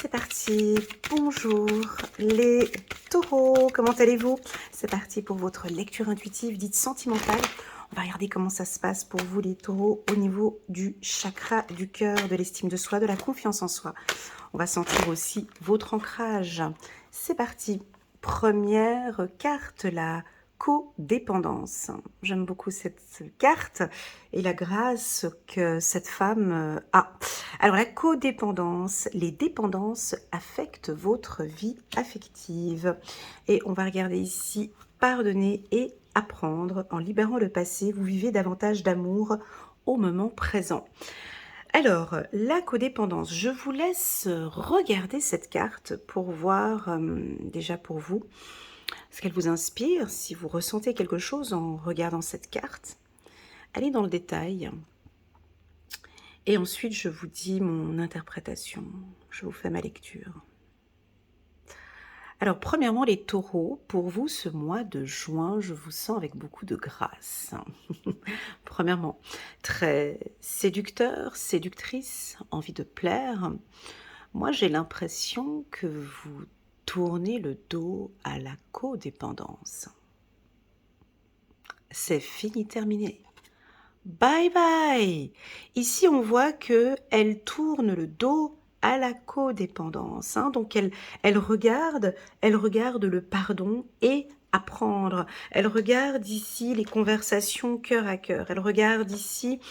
c'est parti. Bonjour les taureaux, comment allez-vous? C'est parti pour votre lecture intuitive dite sentimentale. On va regarder comment ça se passe pour vous les taureaux au niveau du chakra du cœur, de l'estime de soi, de la confiance en soi. On va sentir aussi votre ancrage. C'est parti. Première carte, la codépendance. J'aime beaucoup cette carte et la grâce que cette femme a. Alors la codépendance, les dépendances affectent votre vie affective. Et on va regarder ici, pardonner et apprendre. En libérant le passé, vous vivez davantage d'amour au moment présent. Alors, la codépendance, je vous laisse regarder cette carte pour voir, déjà pour vous, ce qu'elle vous inspire. Si vous ressentez quelque chose en regardant cette carte, allez dans le détail. Et ensuite, je vous dis mon interprétation. Je vous fais ma lecture. Alors, premièrement, les taureaux, pour vous, ce mois de juin, je vous sens avec beaucoup de grâce. Premièrement, très séducteur, séductrice, envie de plaire. Moi, j'ai l'impression que vous tournez le dos à la codépendance. C'est fini, terminé. Bye bye. Ici, on voit que elle tourne le dos à la codépendance. Donc, elle regarde le pardon et apprendre. Elle regarde ici les conversations cœur à cœur. Elle regarde ici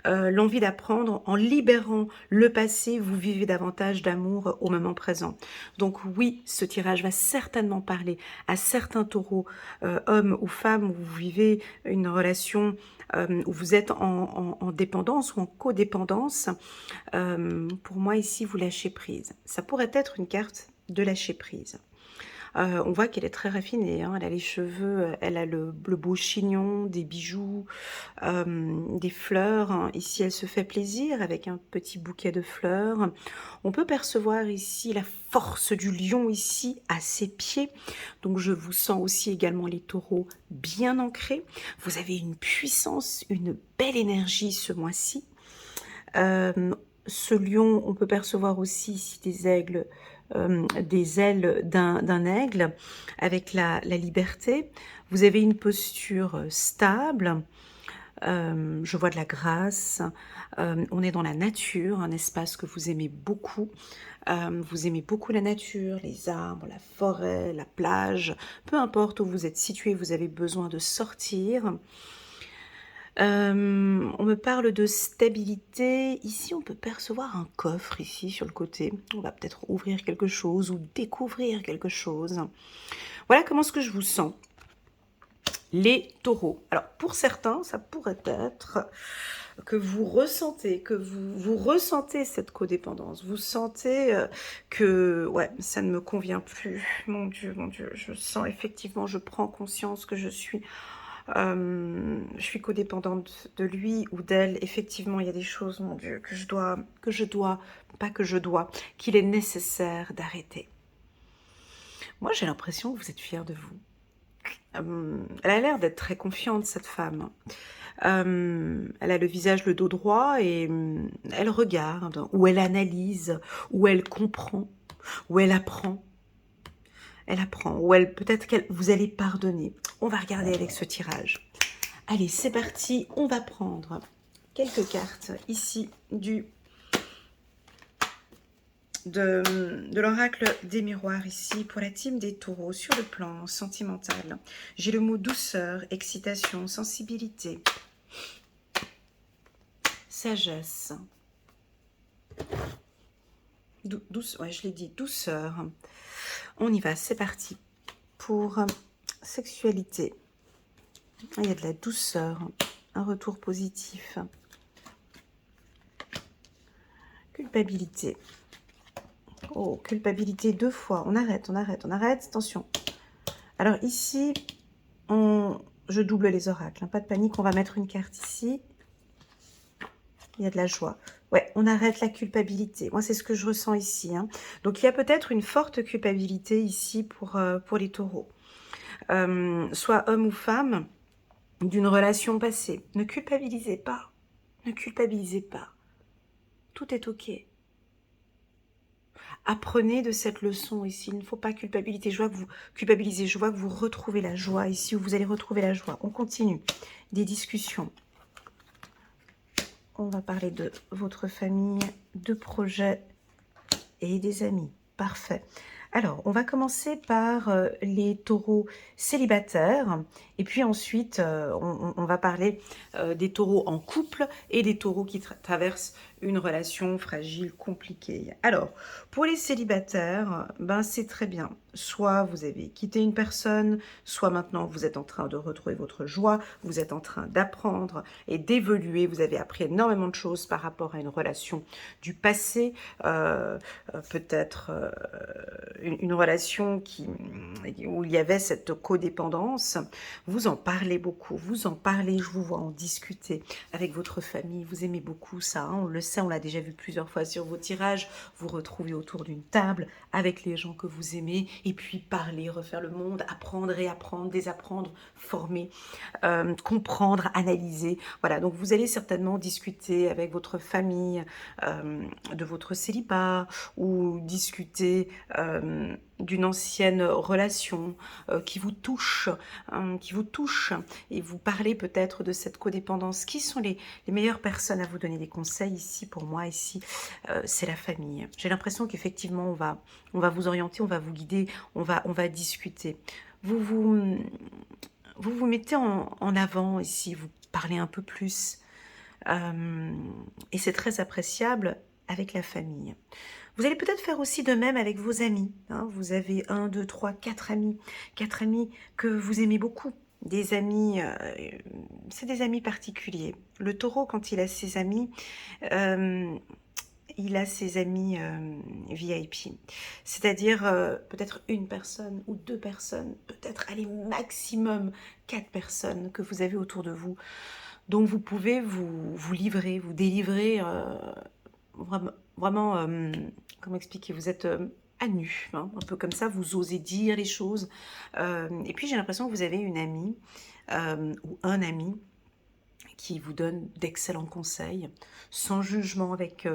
l'envie d'apprendre en libérant le passé. Vous vivez davantage d'amour au moment présent. Donc oui, ce tirage va certainement parler à certains taureaux, hommes ou femmes, où vous vivez une relation où vous êtes en dépendance ou en codépendance. Pour moi, ici, vous lâchez prise. Ça pourrait être une carte de lâcher prise. On voit qu'elle est très raffinée, elle a les cheveux, elle a le beau chignon, des bijoux, des fleurs. Ici, elle se fait plaisir avec un petit bouquet de fleurs. On peut percevoir ici la force du lion ici à ses pieds. Donc, je vous sens aussi également les taureaux bien ancrés. Vous avez une puissance, une belle énergie ce mois-ci. Ce lion, on peut percevoir aussi ici des aigles, des ailes d'un aigle avec la liberté. Vous avez une posture stable. Je vois de la grâce. On est dans la nature, un espace que vous aimez beaucoup. Vous aimez beaucoup la nature, les arbres, la forêt, la plage. Peu importe où vous êtes situé, vous avez besoin de sortir. On me parle de stabilité. Ici, on peut percevoir un coffre ici sur le côté. On va peut-être ouvrir quelque chose ou découvrir quelque chose. Voilà comment est-ce que je vous sens. Les taureaux. Alors, pour certains, ça pourrait être que vous ressentez, vous ressentez cette codépendance. Vous sentez que, ouais, ça ne me convient plus. Mon Dieu, je sens effectivement, je prends conscience que je suis codépendante de lui ou d'elle. Effectivement, il y a des choses, mon Dieu, qu'il est nécessaire d'arrêter. Moi, j'ai l'impression que vous êtes fiers de vous. Elle a l'air d'être très confiante, cette femme. Elle a le visage, le dos droit, et elle regarde, ou elle analyse, ou elle comprend, ou elle apprend. Elle apprend, ou peut-être que vous allez pardonner. On va regarder avec ce tirage. Allez, c'est parti, on va prendre quelques cartes ici de l'oracle des miroirs ici pour la team des taureaux sur le plan sentimental. J'ai le mot douceur, excitation, sensibilité, sagesse, ouais, je l'ai dit, douceur. On y va, c'est parti pour sexualité. Il y a de la douceur, un retour positif, culpabilité. Oh, culpabilité 2 fois. On arrête. Attention. Alors ici, je double les oracles. Pas de panique, on va mettre une carte ici. Il y a de la joie. Ouais, on arrête la culpabilité. Moi, c'est ce que je ressens ici. Donc, il y a peut-être une forte culpabilité ici pour les taureaux. Soit homme ou femme, d'une relation passée. Ne culpabilisez pas. Ne culpabilisez pas. Tout est OK. Apprenez de cette leçon ici. Il ne faut pas culpabiliser. Je vois que vous culpabilisez. Je vois que vous retrouvez la joie ici, où vous allez retrouver la joie. On continue. Des discussions. On va parler de votre famille, de projets et des amis. Parfait. Alors, on va commencer par les taureaux célibataires. Et puis ensuite, on va parler des taureaux en couple et des taureaux qui traversent une relation fragile, compliquée. Alors, pour les célibataires, ben c'est très bien. Soit vous avez quitté une personne, soit maintenant vous êtes en train de retrouver votre joie, vous êtes en train d'apprendre et d'évoluer, vous avez appris énormément de choses par rapport à une relation du passé, peut-être une relation où il y avait cette codépendance. Vous en parlez beaucoup, vous en parlez, je vous vois en discuter avec votre famille, vous aimez beaucoup ça, hein, on le sait, on l'a déjà vu plusieurs fois sur vos tirages, vous retrouvez autour d'une table avec les gens que vous aimez, et puis parler, refaire le monde, apprendre, réapprendre, désapprendre, former, comprendre, analyser. Voilà, donc vous allez certainement discuter avec votre famille de votre célibat, ou discuter d'une ancienne relation qui vous touche, et vous parlez peut-être de cette codépendance. Qui sont les meilleures personnes à vous donner des conseils ici? Pour moi, ici, c'est la famille. J'ai l'impression qu'effectivement, on va vous orienter, on va vous guider, on va discuter. Vous mettez en avant ici, vous parlez un peu plus, et c'est très appréciable avec la famille. Vous allez peut-être faire aussi de même avec vos amis, hein. Vous avez 1, 2, 3, 4 amis. 4 amis que vous aimez beaucoup. Des amis, c'est des amis particuliers. Le taureau, quand il a ses amis, euh, il a ses amis VIP. C'est-à-dire peut-être une personne ou 2 personnes, peut-être allez maximum 4 personnes que vous avez autour de vous, dont vous pouvez vous livrer, vous délivrer vraiment, comment expliquer, vous êtes à nu, hein, un peu comme ça, vous osez dire les choses. Et puis j'ai l'impression que vous avez une amie ou un ami qui vous donne d'excellents conseils, sans jugement, avec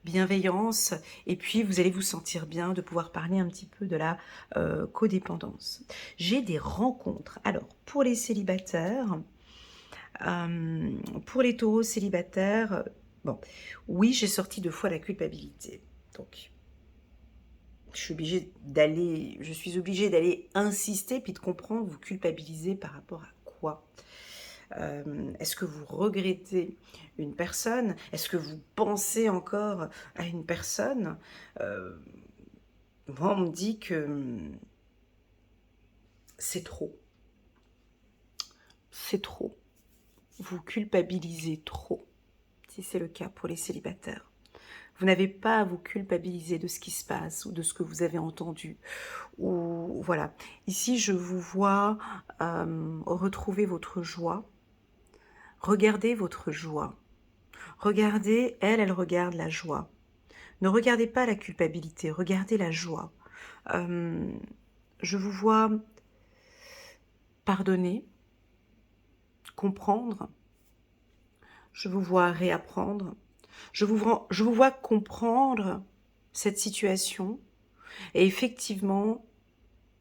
bienveillance, et puis vous allez vous sentir bien de pouvoir parler un petit peu de la codépendance. J'ai des rencontres. Alors, pour les célibataires, pour les taureaux célibataires, bon, oui, j'ai sorti 2 fois la culpabilité. Donc, je suis obligée d'aller insister, puis de comprendre, vous culpabiliser par rapport à quoi? Est-ce que vous regrettez une personne? Est-ce que vous pensez encore à une personne? Euh, Moi, on me dit que c'est trop. C'est trop. Vous culpabilisez trop, si c'est le cas pour les célibataires. Vous n'avez pas à vous culpabiliser de ce qui se passe ou de ce que vous avez entendu. Ou voilà. Ici, je vous vois retrouver votre joie. Regardez votre joie. Regardez, elle regarde la joie. Ne regardez pas la culpabilité, regardez la joie. Je vous vois pardonner, comprendre. Je vous vois réapprendre. Je vous vois comprendre cette situation. Et effectivement,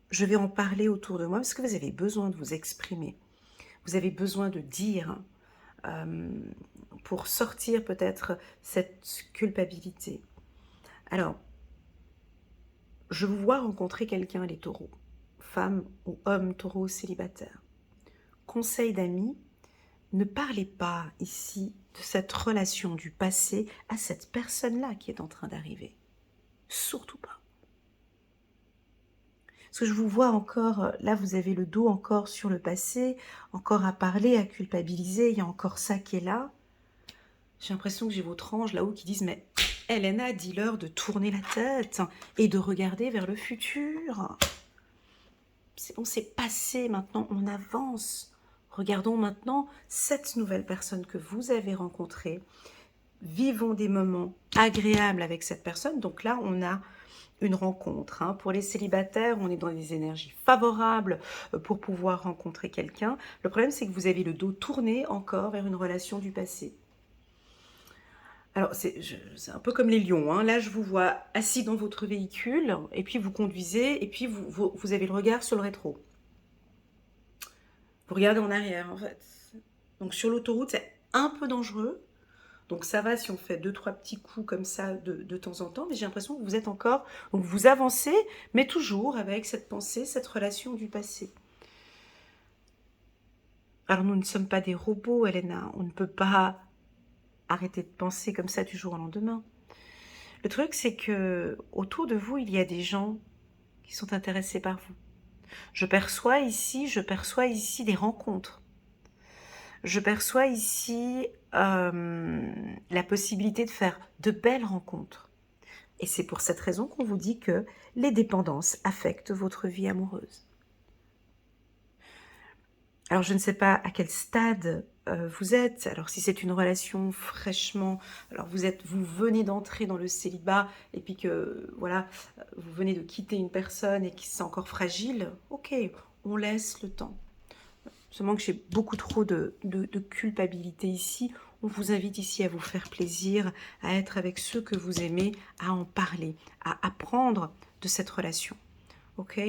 je vais en parler autour de moi parce que vous avez besoin de vous exprimer. Vous avez besoin de dire pour sortir peut-être cette culpabilité. Alors, je vous vois rencontrer quelqu'un, les taureaux, femme ou homme taureau célibataire. Conseil d'amis, ne parlez pas ici de cette relation du passé à cette personne-là qui est en train d'arriver. Surtout pas. Parce que je vous vois encore, là vous avez le dos encore sur le passé, encore à parler, à culpabiliser, il y a encore ça qui est là. J'ai l'impression que j'ai votre ange là-haut qui disent « Mais Elena, dis-leur de tourner la tête et de regarder vers le futur. C'est bon, c'est passé, maintenant on avance. Regardons maintenant cette nouvelle personne que vous avez rencontrée. Vivons des moments agréables avec cette personne. » Donc là, on a une rencontre. Hein. Pour les célibataires, on est dans des énergies favorables pour pouvoir rencontrer quelqu'un. Le problème, c'est que vous avez le dos tourné encore vers une relation du passé. Alors, c'est un peu comme les lions, hein. Là, je vous vois assis dans votre véhicule, et puis vous conduisez, et puis vous avez le regard sur le rétro. Vous regardez en arrière, en fait. Donc, sur l'autoroute, c'est un peu dangereux. Donc, ça va si on fait deux, trois petits coups comme ça de temps en temps, mais j'ai l'impression que vous êtes encore... Donc, vous avancez, mais toujours avec cette pensée, cette relation du passé. Alors, nous ne sommes pas des robots, Elena. On ne peut pas arrêter de penser comme ça du jour au lendemain. Le truc, c'est que autour de vous, il y a des gens qui sont intéressés par vous. Je perçois ici des rencontres. Je perçois ici la possibilité de faire de belles rencontres. Et c'est pour cette raison qu'on vous dit que les dépendances affectent votre vie amoureuse. Alors, je ne sais pas à quel stade vous êtes. Alors, si c'est une relation fraîchement... Alors, vous venez d'entrer dans le célibat et puis que, voilà, vous venez de quitter une personne et qui c'est encore fragile, ok, on laisse le temps. Seulement que j'ai beaucoup trop de culpabilité ici. On vous invite ici à vous faire plaisir, à être avec ceux que vous aimez, à en parler, à apprendre de cette relation. Ok,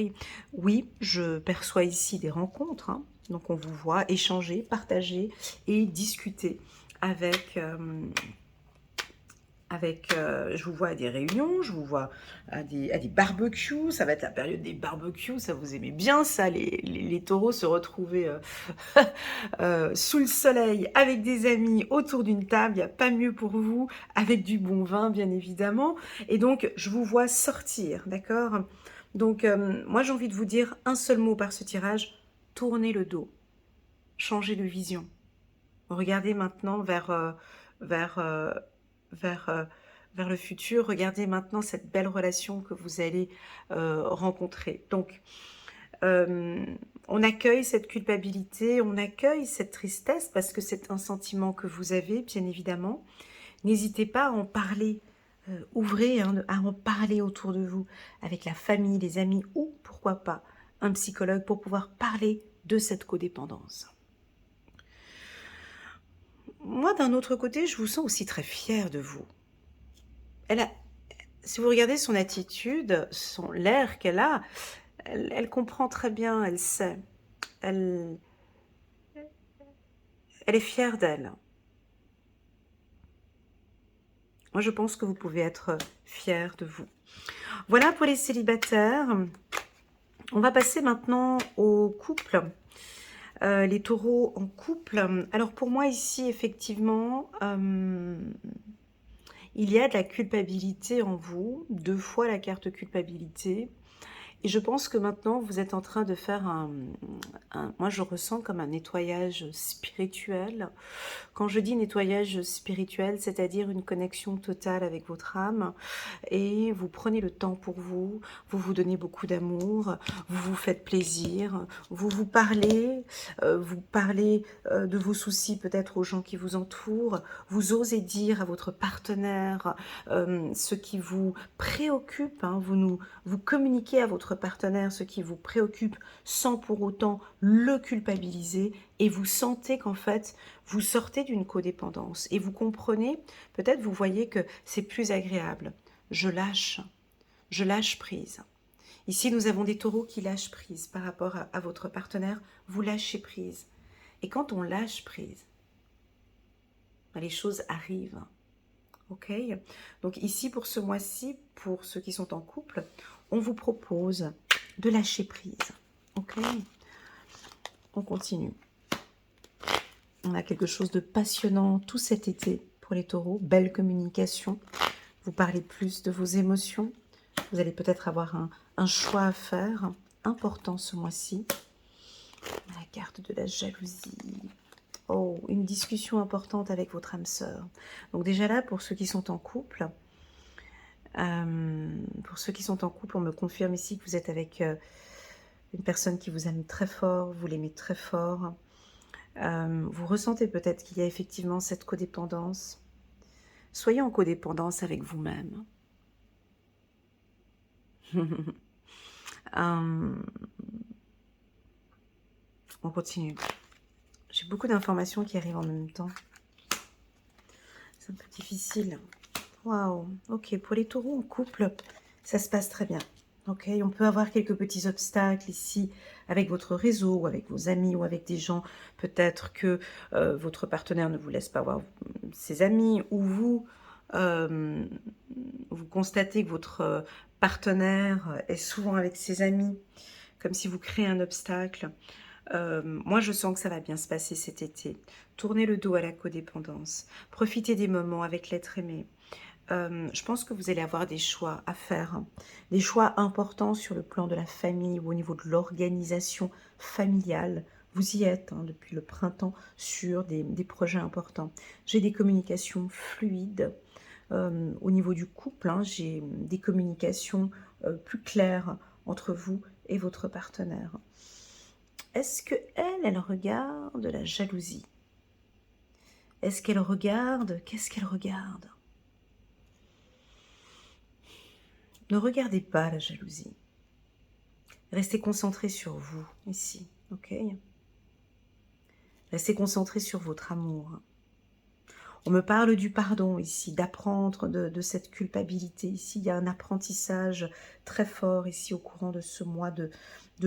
oui, je perçois ici des rencontres, hein. Donc on vous voit échanger, partager et discuter je vous vois à des réunions, je vous vois à des barbecues, ça va être la période des barbecues, ça vous aimez bien ça, les taureaux se retrouver sous le soleil avec des amis autour d'une table, il n'y a pas mieux pour vous, avec du bon vin bien évidemment, et donc je vous vois sortir, d'accord? Donc moi j'ai envie de vous dire un seul mot par ce tirage, tournez le dos, changez de vision, regardez maintenant vers, euh, vers, euh, vers le futur, regardez maintenant cette belle relation que vous allez rencontrer. Donc, euh, on accueille cette culpabilité, on accueille cette tristesse parce que c'est un sentiment que vous avez, bien évidemment. N'hésitez pas à en parler, ouvrez hein, à en parler autour de vous, avec la famille, les amis ou pourquoi pas un psychologue pour pouvoir parler de cette codépendance. Moi, d'un autre côté, je vous sens aussi très fière de vous. Elle a, si vous regardez son attitude, l'air qu'elle a, elle comprend très bien, elle sait. Elle, elle est fière d'elle. Moi, je pense que vous pouvez être fière de vous. Voilà pour les célibataires. On va passer maintenant aux couples. Les taureaux en couple. Alors pour moi ici, effectivement, il y a de la culpabilité en vous. 2 fois la carte culpabilité. Et je pense que maintenant, vous êtes en train de faire moi je ressens comme un nettoyage spirituel. Quand je dis nettoyage spirituel, c'est-à-dire une connexion totale avec votre âme, et vous prenez le temps pour vous, vous vous donnez beaucoup d'amour, vous vous faites plaisir, vous parlez de vos soucis peut-être aux gens qui vous entourent, vous osez dire à votre partenaire ce qui vous préoccupe, hein, vous communiquez à votre partenaire ce qui vous préoccupe sans pour autant le culpabiliser, et vous sentez qu'en fait, vous sortez d'une codépendance et vous comprenez, peut-être vous voyez que c'est plus agréable. Je lâche prise. Ici, nous avons des taureaux qui lâchent prise par rapport à votre partenaire. Vous lâchez prise. Et quand on lâche prise, les choses arrivent. Ok? Donc ici, pour ce mois-ci, pour ceux qui sont en couple, on vous propose de lâcher prise. Ok? On continue. On a quelque chose de passionnant tout cet été pour les taureaux. Belle communication. Vous parlez plus de vos émotions. Vous allez peut-être avoir un choix à faire important ce mois-ci. La carte de la jalousie. Oh, une discussion importante avec votre âme sœur. Donc déjà là, pour ceux qui sont en couple, on me confirme ici que vous êtes avec une personne qui vous aime très fort, vous l'aimez très fort. Vous ressentez peut-être qu'il y a effectivement cette codépendance. Soyez en codépendance avec vous-même. On continue. J'ai beaucoup d'informations qui arrivent en même temps. C'est un peu difficile. Waouh, ok, pour les taureaux en couple, ça se passe très bien. Ok, on peut avoir quelques petits obstacles ici avec votre réseau, ou avec vos amis, ou avec des gens. Peut-être que votre partenaire ne vous laisse pas voir ses amis, ou vous, euh, vous constatez que votre partenaire est souvent avec ses amis, comme si vous créez un obstacle. Moi, je sens que ça va bien se passer cet été. Tournez le dos à la codépendance. Profitez des moments avec l'être aimé. Je pense que vous allez avoir des choix à faire, hein. Des choix importants sur le plan de la famille ou au niveau de l'organisation familiale. Vous y êtes hein, depuis le printemps sur des projets importants. J'ai des communications fluides. Au niveau du couple, hein, j'ai des communications plus claires entre vous et votre partenaire. Est-ce que elle regarde la jalousie? Est-ce qu'elle regarde? Qu'est-ce qu'elle regarde? Ne regardez pas la jalousie. Restez concentré sur vous, ici, ok? Restez concentré sur votre amour. On me parle du pardon ici, d'apprendre de cette culpabilité. Ici, il y a un apprentissage très fort ici au courant de ce mois de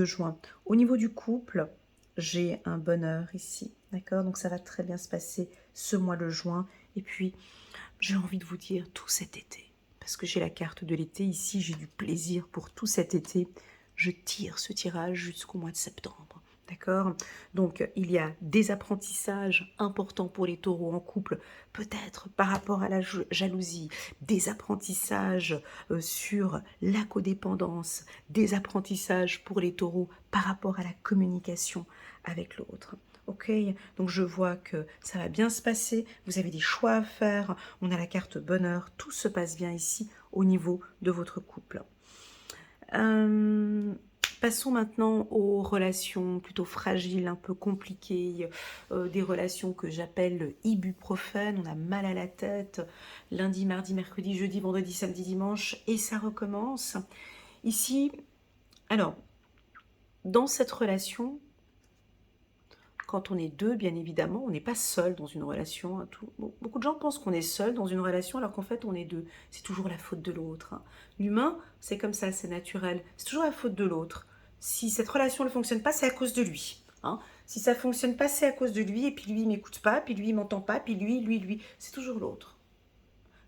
juin. Au niveau du couple, j'ai un bonheur ici, d'accord? Donc ça va très bien se passer ce mois de juin. Et puis, j'ai envie de vous dire tout cet été. Parce que j'ai la carte de l'été ici, j'ai du plaisir pour tout cet été. Je tire ce tirage jusqu'au mois de septembre. D'accord? Donc, il y a des apprentissages importants pour les taureaux en couple, peut-être par rapport à la jalousie, des apprentissages sur la codépendance, des apprentissages pour les taureaux par rapport à la communication avec l'autre. Ok, donc je vois que ça va bien se passer, vous avez des choix à faire, on a la carte bonheur, tout se passe bien ici au niveau de votre couple. Passons maintenant aux relations plutôt fragiles, un peu compliquées, des relations que j'appelle ibuprofène, on a mal à la tête, lundi, mardi, mercredi, jeudi, vendredi, samedi, dimanche, et ça recommence. Ici, alors, dans cette relation, quand on est deux, bien évidemment, on n'est pas seul dans une relation. Hein, beaucoup de gens pensent qu'on est seul dans une relation alors qu'en fait on est deux. C'est toujours la faute de l'autre. Hein. L'humain, c'est comme ça, c'est naturel. C'est toujours la faute de l'autre. Si cette relation ne fonctionne pas, c'est à cause de lui. Hein. Si ça ne fonctionne pas, c'est à cause de lui. Et puis lui, il m'écoute pas, puis lui, il m'entend pas, puis lui. C'est toujours l'autre.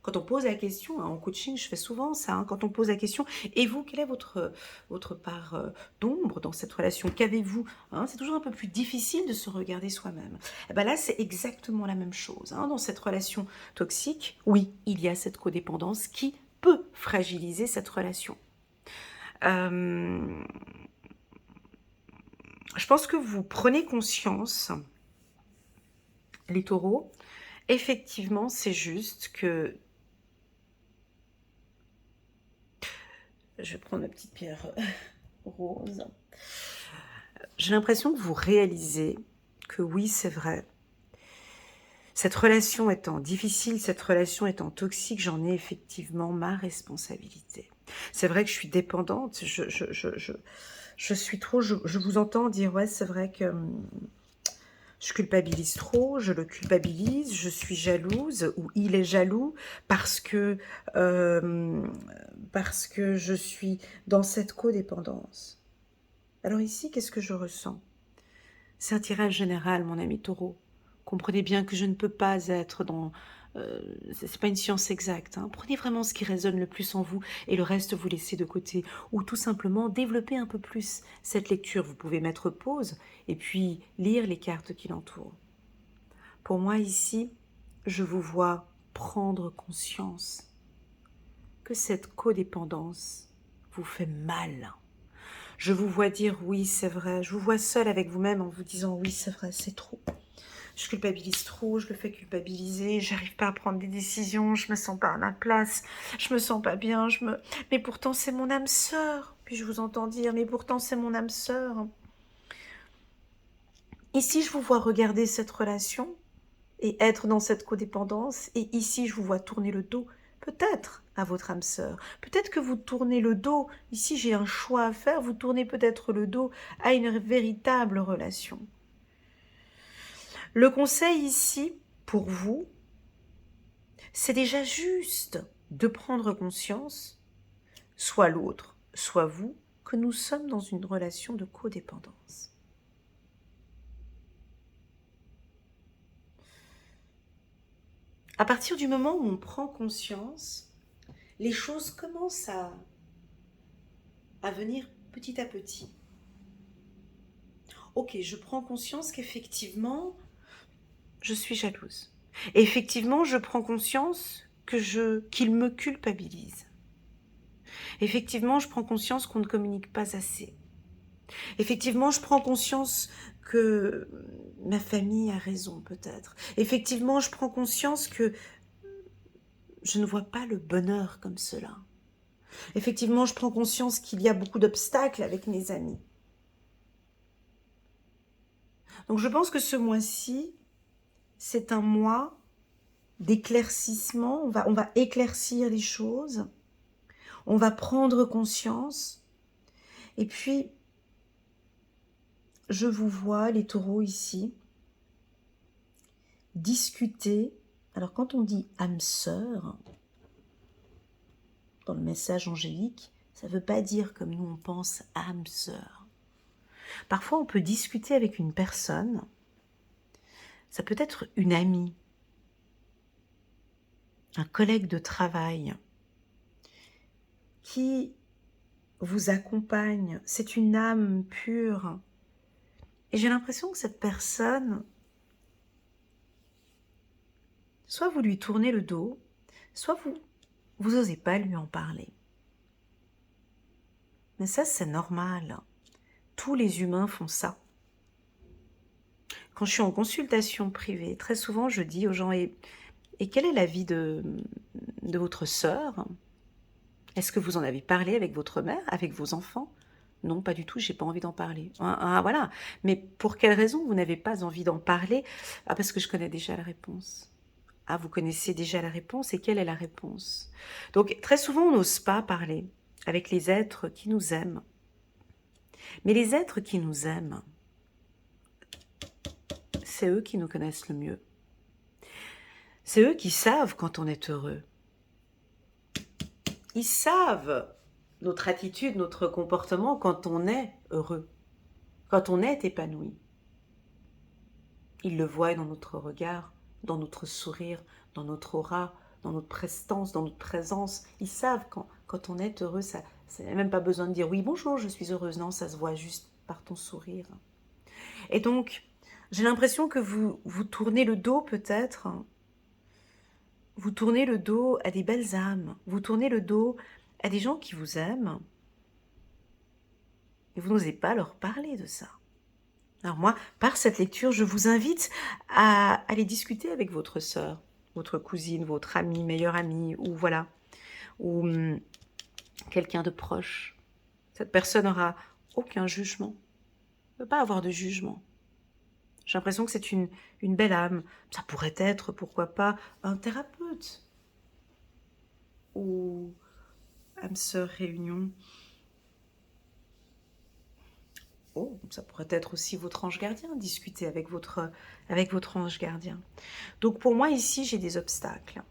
Quand on pose la question, hein, en coaching, je fais souvent ça, hein, quand on pose la question, et vous, quelle est votre part d'ombre dans cette relation? Qu'avez-vous hein? C'est toujours un peu plus difficile de se regarder soi-même. Et ben là, c'est exactement la même chose. Hein, dans cette relation toxique, oui, il y a cette codépendance qui peut fragiliser cette relation. Je pense que vous prenez conscience, les taureaux, effectivement, c'est juste que je vais prendre ma petite pierre rose. J'ai l'impression que vous réalisez que oui, c'est vrai. Cette relation étant difficile, cette relation étant toxique, j'en ai effectivement ma responsabilité. C'est vrai que je suis dépendante, je suis trop, je vous entends dire, ouais, c'est vrai que je culpabilise trop, je le culpabilise, je suis jalouse, ou il est jaloux, euh, parce que je suis dans cette codépendance. Alors ici, qu'est-ce que je ressens? C'est un tirage général, mon ami taureau. Comprenez bien que je ne peux pas être dans... c'est pas une science exacte. Hein. Prenez vraiment ce qui résonne le plus en vous et le reste vous laissez de côté. Ou tout simplement développer un peu plus cette lecture. Vous pouvez mettre pause et puis lire les cartes qui l'entourent. Pour moi ici, je vous vois prendre conscience que cette codépendance vous fait mal. Je vous vois dire oui, c'est vrai. Je vous vois seul avec vous-même en vous disant oui, c'est vrai, c'est trop. Je culpabilise trop, je le fais culpabiliser, j'arrive pas à prendre des décisions, je me sens pas à ma place, je me sens pas bien, mais pourtant c'est mon âme sœur. Puis je vous entends dire, mais pourtant c'est mon âme sœur. Ici, je vous vois regarder cette relation et être dans cette codépendance, et ici, je vous vois tourner le dos, peut-être à votre âme sœur. Peut-être que vous tournez le dos, ici j'ai un choix à faire, vous tournez peut-être le dos à une véritable relation. Le conseil ici, pour vous, c'est déjà juste de prendre conscience, soit l'autre, soit vous, que nous sommes dans une relation de codépendance. À partir du moment où on prend conscience, les choses commencent à venir petit à petit. Ok, je prends conscience qu'effectivement, je suis jalouse. Et effectivement, je prends conscience qu'il me culpabilise. Effectivement, je prends conscience qu'on ne communique pas assez. Effectivement, je prends conscience que ma famille a raison, peut-être. Effectivement, je prends conscience que je ne vois pas le bonheur comme cela. Effectivement, je prends conscience qu'il y a beaucoup d'obstacles avec mes amis. Donc, je pense que ce mois-ci, c'est un mois d'éclaircissement. On va éclaircir les choses. On va prendre conscience. Et puis, je vous vois, les taureaux ici, discuter. Alors, quand on dit âme sœur, dans le message angélique, ça ne veut pas dire comme nous on pense âme sœur. Parfois, on peut discuter avec une personne. Ça peut être une amie, un collègue de travail qui vous accompagne. C'est une âme pure. Et j'ai l'impression que cette personne, soit vous lui tournez le dos, soit vous n'osez pas lui en parler. Mais ça, c'est normal. Tous les humains font ça. Quand je suis en consultation privée, très souvent, je dis aux gens, et quelle est la vie de votre sœur? Est-ce que vous en avez parlé avec votre mère, avec vos enfants? Non, pas du tout, j'ai pas envie d'en parler. Voilà. Mais pour quelle raison vous n'avez pas envie d'en parler? Parce que je connais déjà la réponse. Vous connaissez déjà la réponse, et quelle est la réponse? Donc, très souvent, on n'ose pas parler avec les êtres qui nous aiment. Mais les êtres qui nous aiment, c'est eux qui nous connaissent le mieux. C'est eux qui savent quand on est heureux. Ils savent notre attitude, notre comportement quand on est heureux, quand on est épanoui. Ils le voient dans notre regard, dans notre sourire, dans notre aura, dans notre prestance, dans notre présence. Ils savent quand on est heureux, ça n'a même pas besoin de dire « oui, bonjour, je suis heureuse ». Non, ça se voit juste par ton sourire. Et donc, j'ai l'impression que vous tournez le dos peut-être. Vous tournez le dos à des belles âmes. Vous tournez le dos à des gens qui vous aiment. Et vous n'osez pas leur parler de ça. Alors moi, par cette lecture, je vous invite à aller discuter avec votre sœur, votre cousine, votre amie, meilleure amie, ou voilà, ou quelqu'un de proche. Cette personne n'aura aucun jugement. Ne peut pas avoir de jugement. J'ai l'impression que c'est une belle âme. Ça pourrait être, pourquoi pas, un thérapeute. Ou âme sœur réunion. Oh, ça pourrait être aussi votre ange gardien, discuter avec votre ange gardien. Donc pour moi ici, j'ai des obstacles.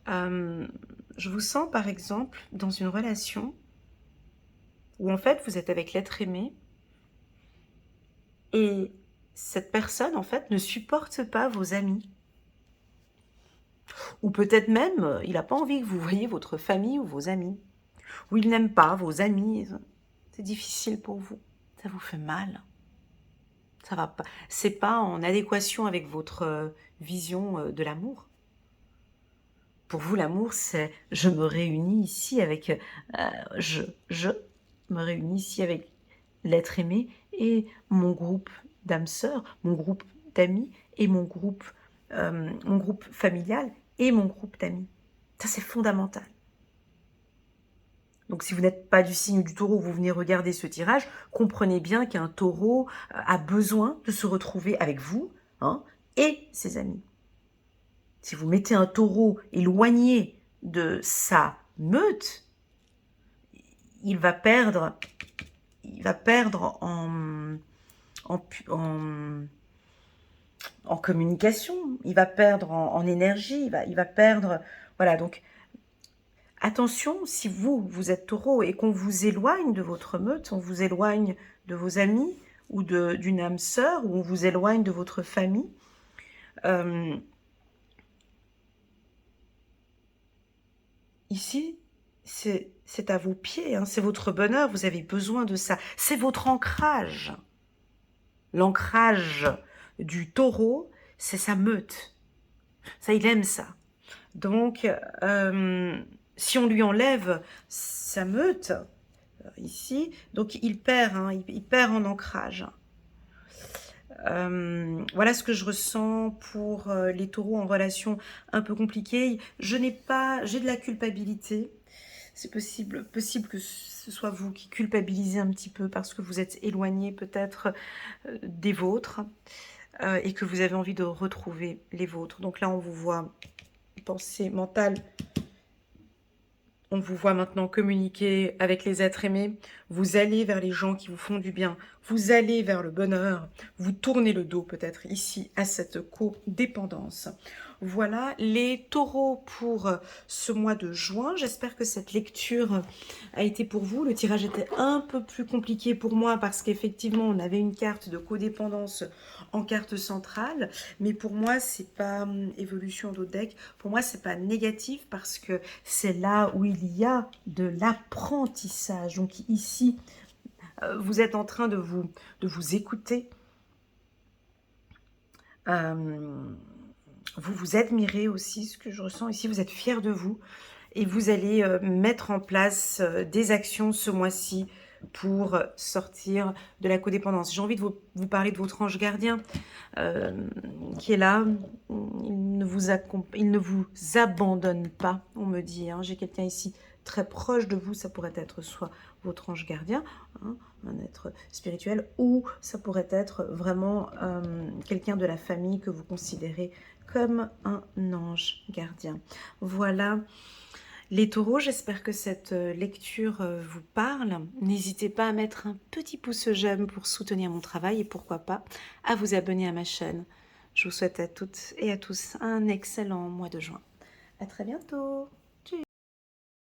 Je vous sens par exemple dans une relation où en fait vous êtes avec l'être aimé et cette personne en fait ne supporte pas vos amis. Ou peut-être même, il n'a pas envie que vous voyiez votre famille ou vos amis. Ou il n'aime pas vos amis. C'est difficile pour vous. Ça vous fait mal. Ça va pas. C'est pas en adéquation avec votre vision de l'amour. Pour vous, l'amour, c'est je me réunis ici avec je me réunis ici avec l'être aimé et mon groupe d'âmes sœurs, mon groupe d'amis et mon groupe familial et mon groupe d'amis. Ça, c'est fondamental. Donc, si vous n'êtes pas du signe du taureau, vous venez regarder ce tirage, comprenez bien qu'un taureau a besoin de se retrouver avec vous et ses amis. Si vous mettez un taureau éloigné de sa meute, il va perdre en en communication, il va perdre en énergie, il va perdre... Voilà, donc attention, si vous êtes taureau et qu'on vous éloigne de votre meute, on vous éloigne de vos amis ou d'une âme sœur, ou on vous éloigne de votre famille, ici, c'est à vos pieds, hein, c'est votre bonheur, vous avez besoin de ça. C'est votre ancrage. L'ancrage du taureau, c'est sa meute. Ça, il aime ça. Donc, si on lui enlève sa meute, ici, donc il perd, hein, il perd en ancrage. Voilà ce que je ressens pour les taureaux en relation un peu compliquée. J'ai de la culpabilité. C'est possible que ce soit vous qui culpabilisez un petit peu parce que vous êtes éloigné peut-être des vôtres et que vous avez envie de retrouver les vôtres. Donc là, on vous voit pensée mentale. On vous voit maintenant communiquer avec les êtres aimés. Vous allez vers les gens qui vous font du bien. Vous allez vers le bonheur. Vous tournez le dos peut-être ici à cette codépendance. Voilà les taureaux pour ce mois de juin. J'espère que cette lecture a été pour vous. Le tirage était un peu plus compliqué pour moi parce qu'effectivement, on avait une carte de codépendance en carte centrale. Mais pour moi, c'est pas évolution d'autres decks. Pour moi, c'est pas négatif parce que c'est là où il y a de l'apprentissage. Donc ici, vous êtes en train de vous écouter. Vous vous admirez aussi, ce que je ressens ici. Vous êtes fiers de vous. Et vous allez mettre en place des actions ce mois-ci pour sortir de la codépendance. J'ai envie de vous parler de votre ange gardien qui est là. Il ne vous abandonne pas, on me dit. Hein. J'ai quelqu'un ici très proche de vous. Ça pourrait être soit votre ange gardien, hein, un être spirituel, ou ça pourrait être vraiment quelqu'un de la famille que vous considérez comme un ange gardien. Voilà. Les taureaux, j'espère que cette lecture vous parle. N'hésitez pas à mettre un petit pouce j'aime pour soutenir mon travail et pourquoi pas à vous abonner à ma chaîne. Je vous souhaite à toutes et à tous un excellent mois de juin. À très bientôt.